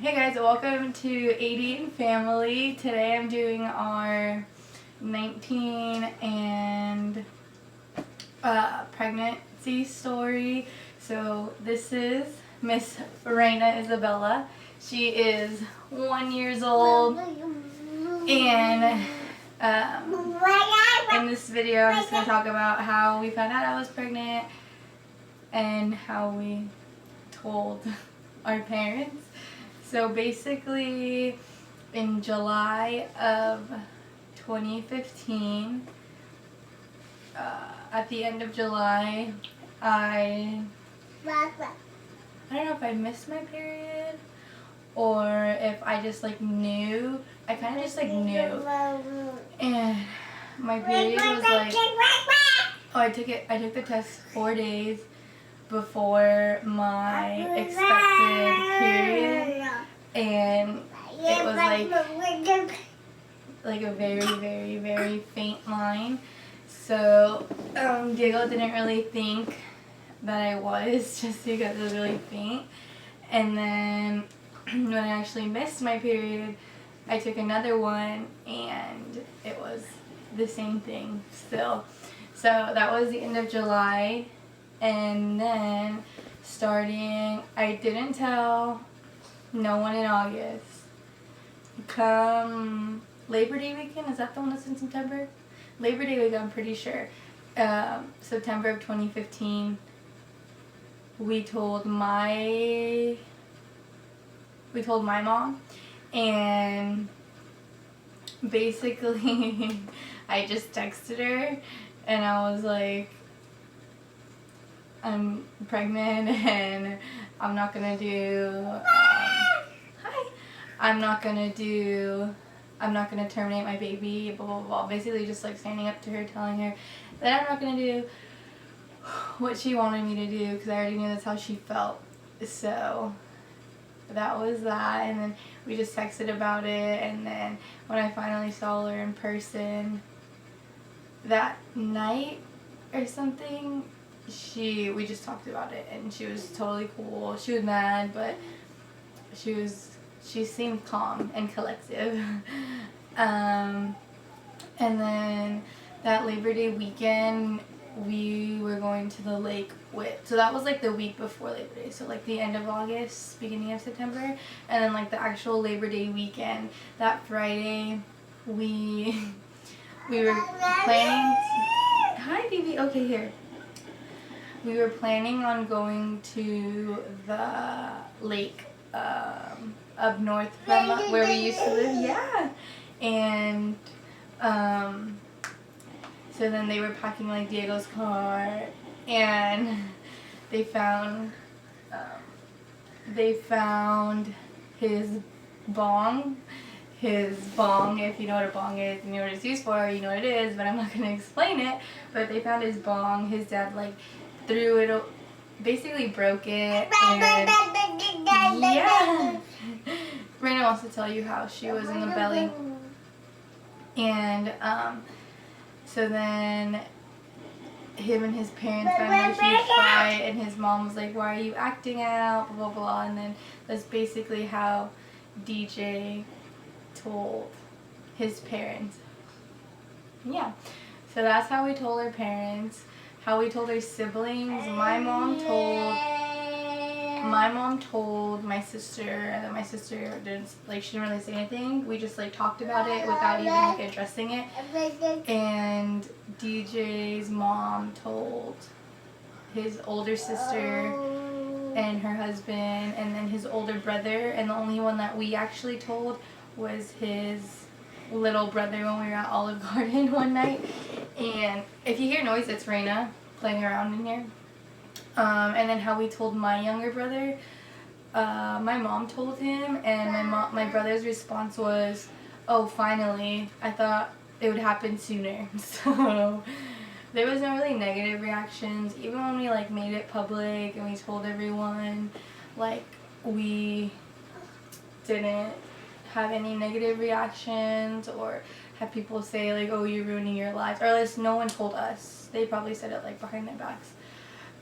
Hey guys, welcome to AD and Family. Today I'm doing our 19 and pregnancy story. So this is Miss Reina Isabella. She is 1 year old, and in this video I'm just going to talk about how we found out I was pregnant and how we told our parents. So basically, in July of 2015, at the end of July, I don't know if I missed my period or if I just knew. I kind of just knew, and my period was I took the test 4 days before my expected period, and it was like a very, very, very faint line. So Diego didn't really think that I was, just because it was really faint. And then when I actually missed my period, I took another one and it was the same thing still. So that was the end of July. And then I didn't tell no one in August. Come Labor Day weekend, is that the one that's in September? Labor Day weekend, I'm pretty sure. September of 2015, we told my mom, and basically I just texted her and I was like, I'm pregnant and I'm not gonna terminate my baby, blah blah blah. Basically just standing up to her, telling her that I'm not gonna do what she wanted me to do, because I already knew that's how she felt. So that was that, and then we just texted about it. And then when I finally saw her in person that night or something, we just talked about it, and she was totally cool. She was mad, but she seemed calm and collective. And then that Labor Day weekend, we were going to the lake so that was the week before Labor Day, so the end of August, beginning of September. And then the actual Labor Day weekend, that Friday, we were planning. Hi, baby. Okay, here. We were planning on going to the lake up north from where we used to live. Yeah. And so then they were packing Diego's car, and they found his bong. If you know what a bong is, you know what it's used for, you know what it is, but I'm not going to explain it. But they found his bong. His dad threw it, basically broke it, and yeah. Raina wants to tell you how she was in the belly. And so then him and his parents got in a huge fight, and his mom was like, why are you acting out, blah blah blah. And then that's basically how DJ told his parents. Yeah, so that's how we told our parents. How we told our siblings, my mom told my sister, and then my sister didn't, she didn't really say anything. We just talked about it without even addressing it. And DJ's mom told his older sister and her husband, and then his older brother, and the only one that we actually told was his little brother when we were at Olive Garden one night. And if you hear noise, it's Raina playing around in here. And then how we told my younger brother, my mom told him, and my brother's response was, oh, finally, I thought it would happen sooner. So there was no really negative reactions. Even when we made it public and we told everyone, we didn't have any negative reactions or have people say oh, you're ruining your lives, or at least no one told us. They probably said it behind their backs.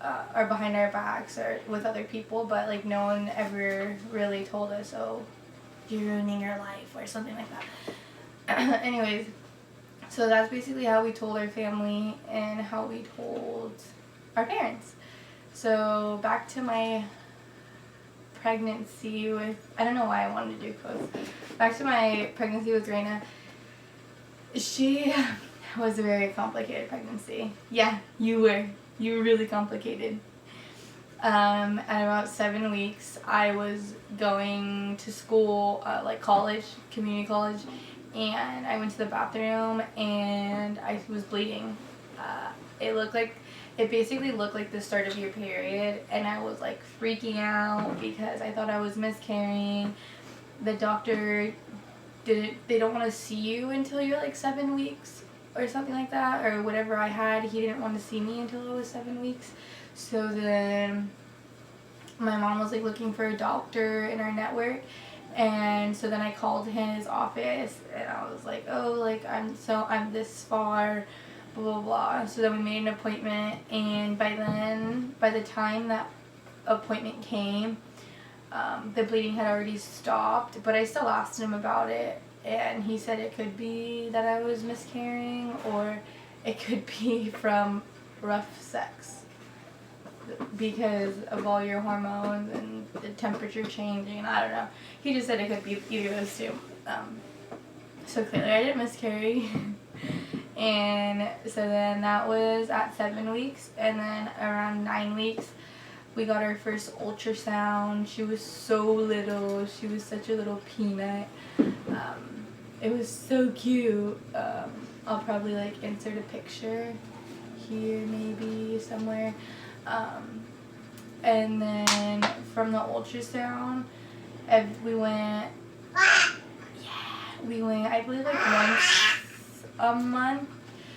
or behind our backs or with other people, but like no one ever really told us, oh, you're ruining your life or something like that. Anyways, so that's basically how we told our family and how we told our parents. So back to my pregnancy with, I don't know why I wanted to do quotes. Back to my pregnancy with Raina. She was a very complicated pregnancy. Yeah, you were really complicated. At about 7 weeks, I was going to school, like college, community college, and I went to the bathroom and I was bleeding. It basically looked like the start of your period, and I was like freaking out because I thought I was miscarrying. The doctor they don't want to see you until you're like 7 weeks or something like that, or whatever I had. He didn't want to see me until I was 7 weeks. So then my mom was like looking for a doctor in our network, and so then I called his office and I was like, oh, like I'm this far, blah blah blah. So then we made an appointment, and by the time that appointment came, the bleeding had already stopped, but I still asked him about it, and he said it could be that I was miscarrying or it could be from rough sex because of all your hormones and the temperature changing, and I don't know. He just said it could be either of those two. So clearly I didn't miscarry. And so then that was at 7 weeks, and then around 9 weeks we got our first ultrasound. She was so little. She was such a little peanut. It was so cute. I'll probably like insert a picture here maybe somewhere. And then from the ultrasound, we went, I believe like once a month.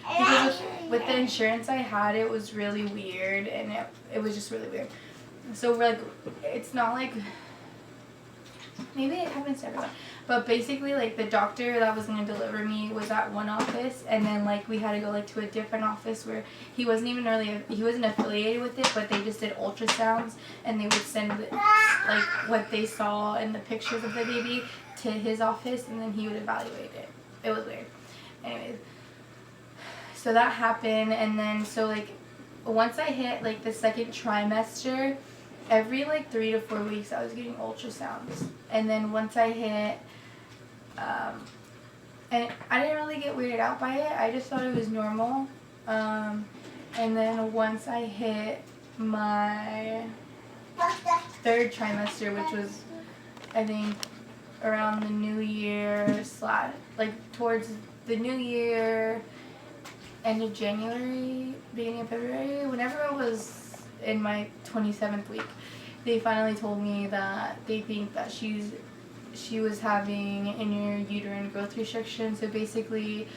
Because with the insurance I had, it was really weird, and it was just really weird. So we're like, it's not like, maybe it happens to everyone, but basically like the doctor that was going to deliver me was at one office, and then like we had to go like to a different office where he wasn't affiliated with it, but they just did ultrasounds, and they would send like what they saw in the pictures of the baby to his office, and then he would evaluate it. It was weird. Anyways, so that happened, and then so like once I hit like the second trimester, every like 3 to 4 weeks I was getting ultrasounds. And then once I hit, and I didn't really get weirded out by it, I just thought it was normal. And then once I hit my third trimester, which was I think around the new year like towards the new year, end of January, beginning of February, whenever it was in my 27th week, they finally told me that they think that she was having intrauterine growth restriction. So basically,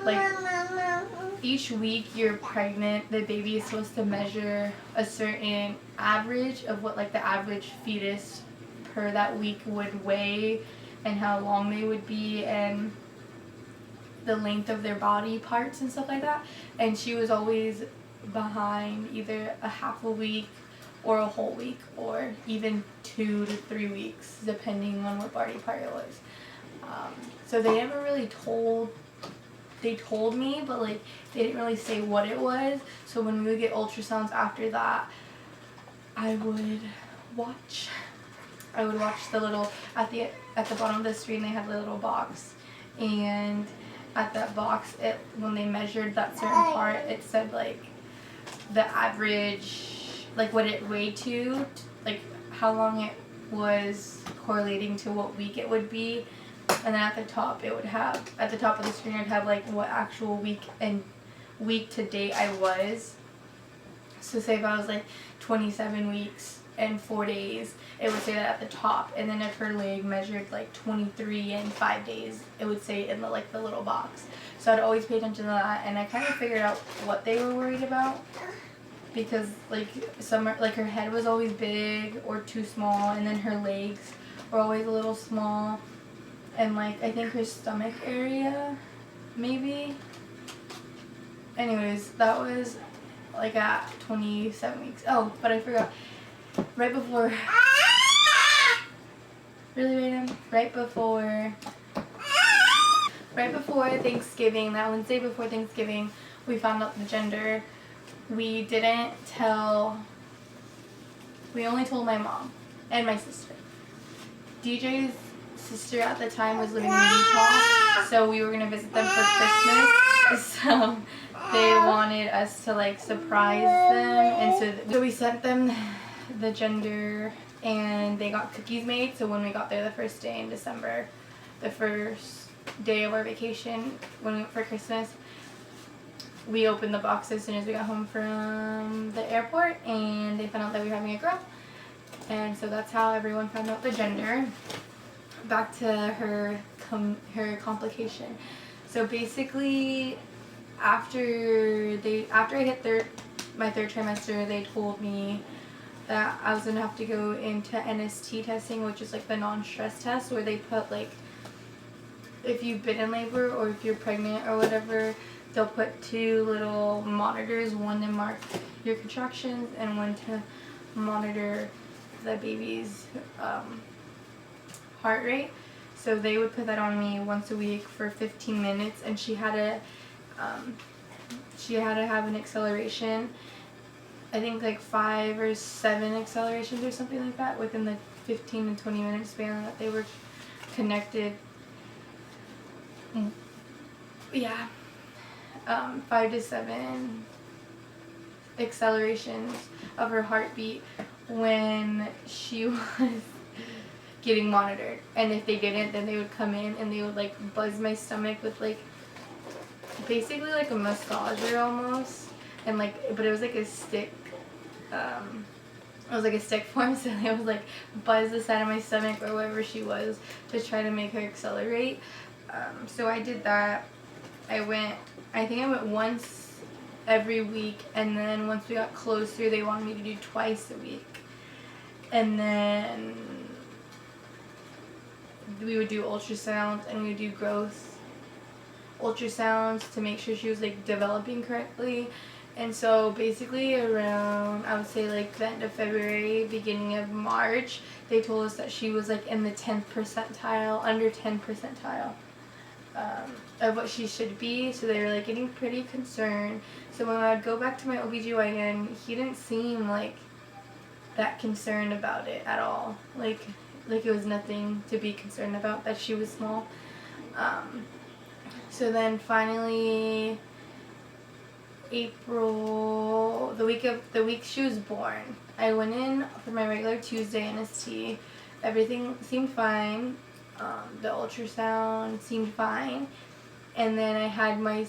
like each week you're pregnant, the baby is supposed to measure a certain average of what like the average fetus per that week would weigh and how long they would be and the length of their body parts and stuff like that. And she was always behind either a half a week or a whole week, or even 2 to 3 weeks depending on what body part it was. So they never really told me, but like they didn't really say what it was. So when we would get ultrasounds after that, I would watch the little at the bottom of the screen. They had the little box, and at that box, when they measured that certain part, it said like the average, like what it weighed to, like how long it was correlating to what week it would be. And then at the top of the screen, it would have like what actual week and week to date I was. So say if I was like 27 weeks and 4 days, it would say that at the top. And then if her leg measured like 23 and 5 days, it would say in the little box. So I'd always pay attention to that, and I kind of figured out what they were worried about, because like her head was always big or too small, and then her legs were always a little small, and like I think her stomach area maybe. Anyways, that was like at 27 weeks. Oh, but I forgot. Right before, really random. Right before Thanksgiving, that Wednesday before Thanksgiving, we found out the gender. We didn't tell. We only told my mom and my sister. DJ's sister at the time was living in Utah, so we were gonna visit them for Christmas. So they wanted us to like surprise them, and so we sent them the gender, and they got cookies made. So when we got there the first day in December, the first day of our vacation when we went for Christmas, we opened the box as soon as we got home from the airport, and they found out that we were having a girl. And so that's how everyone found out the gender. Back to her complication. So basically, after I hit my third trimester, they told me that I was gonna have to go into NST testing, which is like the non-stress test, where they put like, if you've been in labor or if you're pregnant or whatever, they'll put 2 little monitors, one to mark your contractions and one to monitor the baby's heart rate. So they would put that on me once a week for 15 minutes, and she had to have an acceleration, I think like 5 or 7 accelerations or something like that within the 15 and 20 minute span that they were connected. Yeah, 5 to 7 accelerations of her heartbeat when she was getting monitored. And if they didn't, then they would come in and they would like buzz my stomach with like basically like a massager almost, and like, but it was like a stick, it was like a stick form, so they would like buzz the side of my stomach or wherever she was to try to make her accelerate. So I did that. I think I went once every week, and then once we got closer, they wanted me to do twice a week. And then we would do ultrasounds, and we would do growth ultrasounds to make sure she was like developing correctly. And so basically around, I would say like the end of February, beginning of March, they told us that she was like in the 10th percentile, under 10 percentile of what she should be. So they were like getting pretty concerned. So when I would go back to my OBGYN, he didn't seem like that concerned about it at all. Like it was nothing to be concerned about that she was small. So then finally April, the week she was born, I went in for my regular Tuesday NST. Everything seemed fine. The ultrasound seemed fine. And then I had my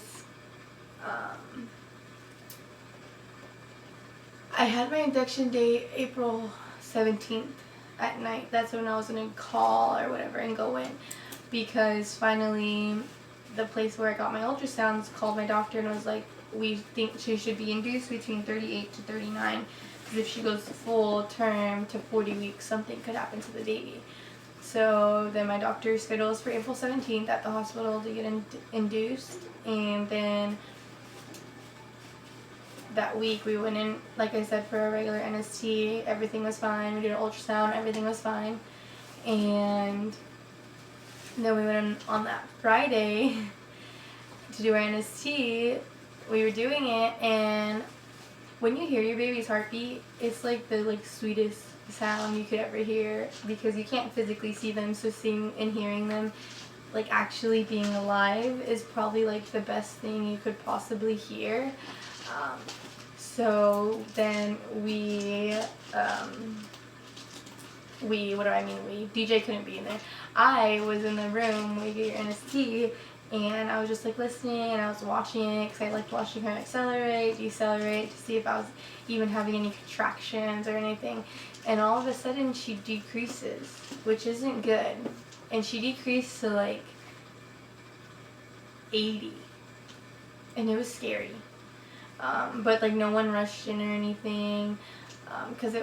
induction date April 17th at night. That's when I was going to call or whatever and go in, because finally the place where I got my ultrasounds called my doctor and was like, we think she should be induced between 38 to 39, because if she goes full term to 40 weeks, something could happen to the baby. So then my doctor scheduled us for April 17th at the hospital to get induced, and then that week we went in, like I said, for a regular NST. Everything was fine. We did an ultrasound. Everything was fine. And then we went in on that Friday to do our NST. We were doing it, and when you hear your baby's heartbeat, it's like the sweetest sound you could ever hear, because you can't physically see them. So seeing and hearing them like actually being alive is probably like the best thing you could possibly hear. So then DJ couldn't be in there. I was in the room, we get your NST, and I was just like listening, and I was watching it because I liked watching her accelerate, decelerate, to see if I was even having any contractions or anything. And all of a sudden she decreases, which isn't good. And she decreased to like 80. And it was scary. But like no one rushed in or anything, because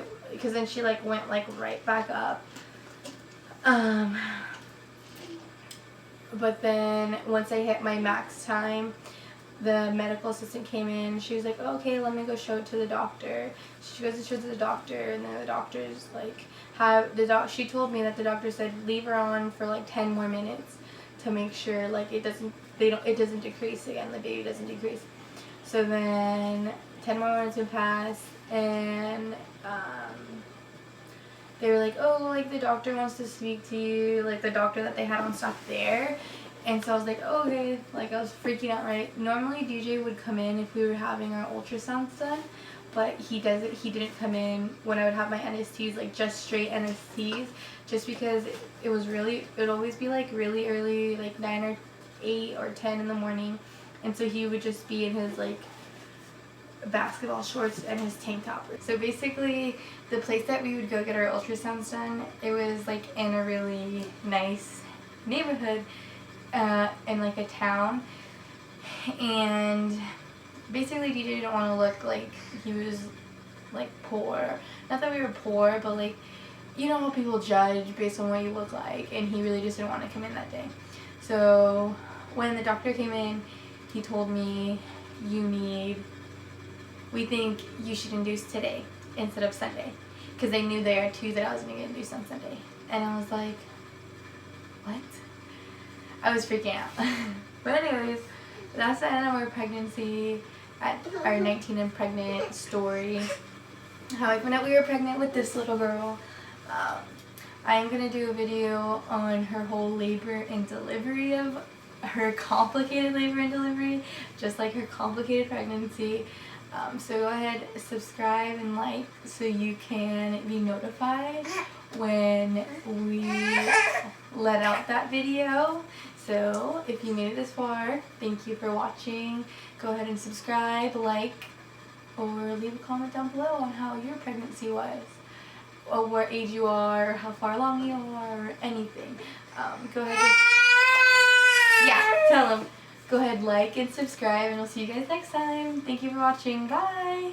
then she like went like right back up. But then once I hit my max time, the medical assistant came in. She was like, oh, okay, let me go show it to the doctor. She goes to show it to the doctor, and then the doctor's like, she told me that the doctor said leave her on for like 10 more minutes to make sure like it doesn't decrease again, the baby doesn't decrease. So then 10 more minutes would pass, and they were like, oh, like the doctor wants to speak to you, like the doctor that they had on staff there. And so I was like, oh, okay, like I was freaking out, right? Normally DJ would come in if we were having our ultrasounds done, but he didn't come in when I would have my NSTs, like just straight NSTs, just because it would always be like really early, like 9 or 8 or 10 in the morning. And so he would just be in his like basketball shorts and his tank top. So basically the place that we would go get our ultrasounds done, it was like in a really nice neighborhood in like a town, and basically DJ didn't want to look like he was like poor. Not that we were poor, but like, you know how people judge based on what you look like, and he really just didn't want to come in that day. So when the doctor came in, he told me, we think you should induce today instead of Sunday, because they knew there too that I was going to get induced on Sunday. And I was like, what? I was freaking out. But anyways, that's the end of our pregnancy, at our 19 and pregnant story. How I found out we were pregnant with this little girl. I am going to do a video on her whole labor and delivery of her complicated labor and delivery, just like her complicated pregnancy. So go ahead, subscribe and like so you can be notified when we let out that video. So if you made it this far, thank you for watching. Go ahead and subscribe, like, or leave a comment down below on how your pregnancy was, or what age you are, or how far along you are, or anything. Go ahead tell them. Go ahead, like and subscribe, and we'll see you guys next time. Thank you for watching. Bye!